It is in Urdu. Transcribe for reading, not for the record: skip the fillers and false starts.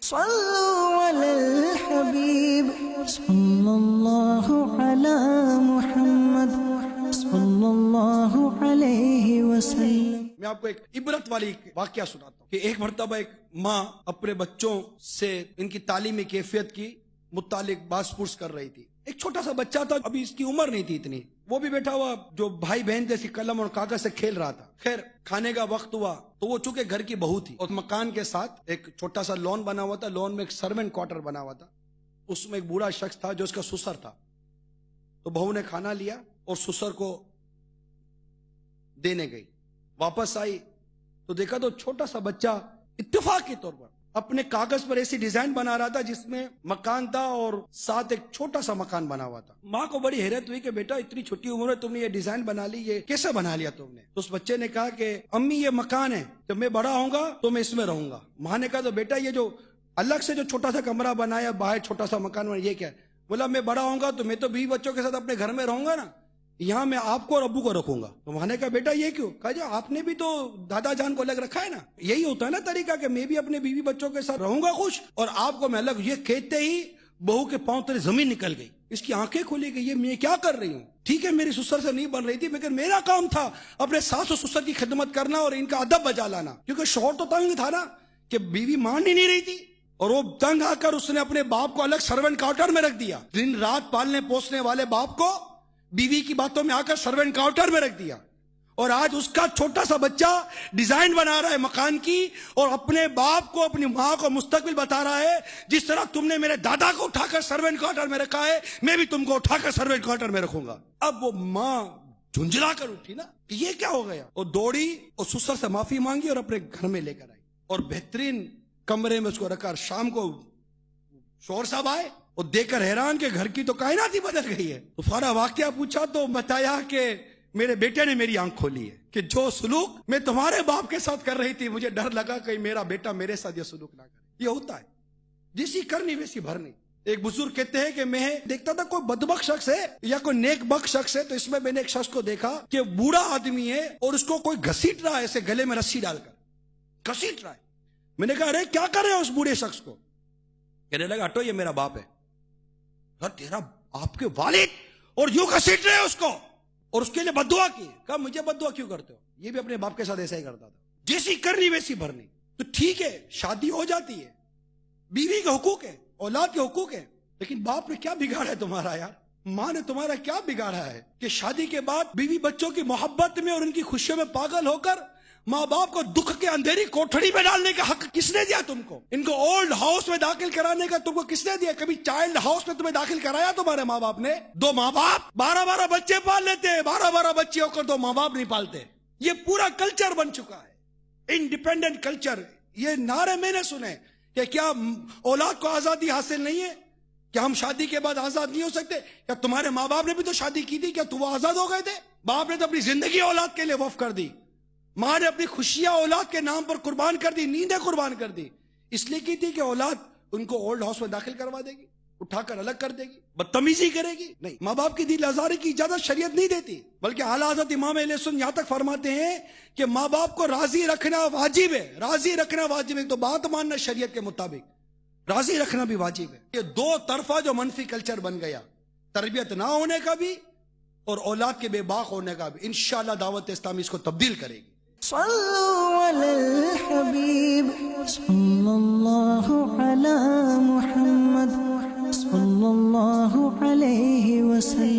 صلوا على الحبيب صلى الله على محمد صلى الله عليه وسلم۔ میں آپ کو ایک عبرت والی واقعہ سناتا ہوں کہ ایک مرتبہ ایک ماں اپنے بچوں سے ان کی تعلیمی کیفیت کی متعلق بات پرس کر رہی تھی۔ ایک چھوٹا سا بچہ تھا، ابھی اس کی عمر نہیں تھی اتنی، وہ بھی بیٹھا ہوا جو بھائی بہن جیسی قلم اور کاغذ سے کھیل رہا تھا۔ خیر کھانے کا وقت ہوا تو وہ چونکہ گھر کی بہو تھی اور مکان کے ساتھ ایک چھوٹا سا لون بنا ہوا تھا، لون میں ایک سرونٹ کوارٹر بنا ہوا تھا، اس میں ایک بوڑھا شخص تھا جو اس کا سسر تھا۔ تو بہو نے کھانا لیا اور سسر کو دینے گئی، واپس آئی تو دیکھا تو چھوٹا سا بچہ اتفاق کے طور پر اپنے کاغذ پر ایسی ڈیزائن بنا رہا تھا جس میں مکان تھا اور ساتھ ایک چھوٹا سا مکان بنا ہوا تھا۔ ماں کو بڑی حیرت ہوئی کہ بیٹا اتنی چھوٹی عمر میں تم نے یہ ڈیزائن بنا لی، یہ کیسے بنا لیا تم نے؟ تو اس بچے نے کہا کہ امی یہ مکان ہے، جب میں بڑا ہوں گا تو میں اس میں رہوں گا۔ ماں نے کہا تو بیٹا یہ جو الگ سے جو چھوٹا سا کمرہ بنایا، باہر چھوٹا سا مکان بنا، یہ کیا ہے؟ بولا میں بڑا ہوں گا تو میں تو بیوی بچوں کے ساتھ اپنے گھر میں رہوں گا نا، یہاں میں آپ کو اور ابو کو رکھوں گا۔ تو وہاں نے کہا بیٹا یہ کیوں؟ کہا جی آپ نے بھی تو دادا جان کو الگ رکھا ہے نا، یہی ہوتا ہے نا طریقہ کہ میں بھی اپنے بیوی بچوں کے ساتھ رہوں گا خوش اور آپ کو میں الگ۔ یہ کہتے ہی بہو کے پاؤں تلے زمین نکل گئی، اس کی آنکھیں کھلی گئی، یہ میں کیا کر رہی ہوں؟ ٹھیک ہے میری سسر سے نہیں بن رہی تھی، مگر میرا کام تھا اپنے ساس و سسر کی خدمت کرنا اور ان کا ادب بجا لانا، کیونکہ شوہر تو تنگ تھا نا کہ بیوی مان ہی نہیں رہی تھی، اور وہ تنگ آ کر اس نے اپنے باپ کو الگ سرونٹ کوارٹر میں رکھ دیا۔ دن رات پالنے پوسنے والے باپ کو بیوی کی باتوں میں آ کر سرونٹ کوارٹر میں رکھ دیا، اور آج اس کا چھوٹا سا بچہ ڈیزائن بنا رہا ہے مکان کی اور اپنے باپ کو اپنی ماں کو مستقبل بتا رہا ہے جس طرح تم نے میرے دادا کو اٹھا کر سرونٹ کوارٹر میں رکھا ہے میں بھی تم کو اٹھا کر سرونٹ کوارٹر میں رکھوں گا۔ اب وہ ماں جھنجھلا کر اٹھی نا کہ یہ کیا ہو گیا، اور دوڑی اور سسر سے معافی مانگی اور اپنے گھر میں لے کر آئی اور بہترین کمرے میں اس کو رکھا۔ شام کو شوہر صاحب آئے اور دیکھ کر حیران کہ گھر کی تو کائنات ہی بدل گئی ہے۔ تو سارا واقعہ پوچھا تو بتایا کہ میرے بیٹے نے میری آنکھ کھولی ہے کہ جو سلوک میں تمہارے باپ کے ساتھ کر رہی تھی مجھے ڈر لگا کہ میرا بیٹا میرے ساتھ یہ سلوک نہ کرے۔ یہ ہوتا ہے، جیسی کرنی ویسی بھرنی۔ ایک بزرگ کہتے ہیں کہ میں دیکھتا تھا کوئی بدبخت شخص ہے یا کوئی نیک بخت شخص ہے، تو اس میں نے ایک شخص کو دیکھا کہ بوڑھا آدمی ہے اور اس کو کوئی گھسیٹ رہا ہے، ایسے گلے میں رسی ڈال کر گھسیٹ رہا ہے۔ میں نے کہا ارے کیا کر رہے ہو اس بوڑھے شخص کو؟ کہنے لگا ہٹو یہ میرا باپ ہے۔ تیرا آپ کے والد اور یوں گھسیٹ رہے اس کو اور اس کے لیے بددعا کی۔ کہا مجھے بددعا کیوں کرتے ہو؟ یہ بھی اپنے باپ کے ساتھ ایسا ہی کرتا تھا، جیسی کرنی ویسی بھرنی۔ تو ٹھیک ہے شادی ہو جاتی ہے، بیوی کے حقوق ہے، اولاد کے حقوق ہے، لیکن باپ نے کیا بگاڑا ہے تمہارا یار؟ ماں نے تمہارا کیا بگاڑا ہے کہ شادی کے بعد بیوی بچوں کی محبت میں اور ان کی خوشیوں میں پاگل ہو کر ماں باپ کو دکھ کے اندھیری کوٹھڑی میں ڈالنے کا حق کس نے دیا تم کو؟ ان کو اولڈ ہاؤس میں داخل کرانے کا تم کو کس نے دیا؟ کبھی چائلڈ ہاؤس میں تمہیں داخل کرایا تمہارے ماں باپ نے؟ دو ماں باپ 12 بچے پال لیتے ہیں، 12 بچے ہو کر دو ماں باپ نہیں پالتے۔ یہ پورا کلچر بن چکا ہے، انڈیپینڈنٹ کلچر۔ یہ نعرے میں نے سنے کہ کیا اولاد کو آزادی حاصل نہیں ہے؟ کیا ہم شادی کے بعد آزاد نہیں ہو سکتے؟ کیا تمہارے ماں باپ نے بھی تو شادی کی تھی؟ کیا تو وہ آزاد ہو گئے تھے؟ باپ نے تو اپنی زندگی اولاد کے لیے وقف کر دی، ماں نے اپنی خوشیاں اولاد کے نام پر قربان کر دی، نیندیں قربان کر دی، اس لیے کی تھی کہ اولاد ان کو اولڈ ہاؤس میں داخل کروا دے گی، اٹھا کر الگ کر دے گی، بدتمیزی کرے گی۔ نہیں، ماں باپ کی دل آزاری کی اجازت شریعت نہیں دیتی، بلکہ اعلیٰ حضرت امام اہل سنت یہاں تک فرماتے ہیں کہ ماں باپ کو راضی رکھنا واجب ہے، راضی رکھنا واجب ہے، تو بات ماننا شریعت کے مطابق، راضی رکھنا بھی واجب ہے۔ یہ دو طرفہ جو منفی کلچر بن گیا، تربیت نہ ہونے کا بھی اور اولاد کے بے باک ہونے کا بھی، انشاءاللہ دعوت اسلامی اس کو تبدیل کرے گی۔ صلوا على الحبيب صلى الله على محمد صلى الله عليه وسلم۔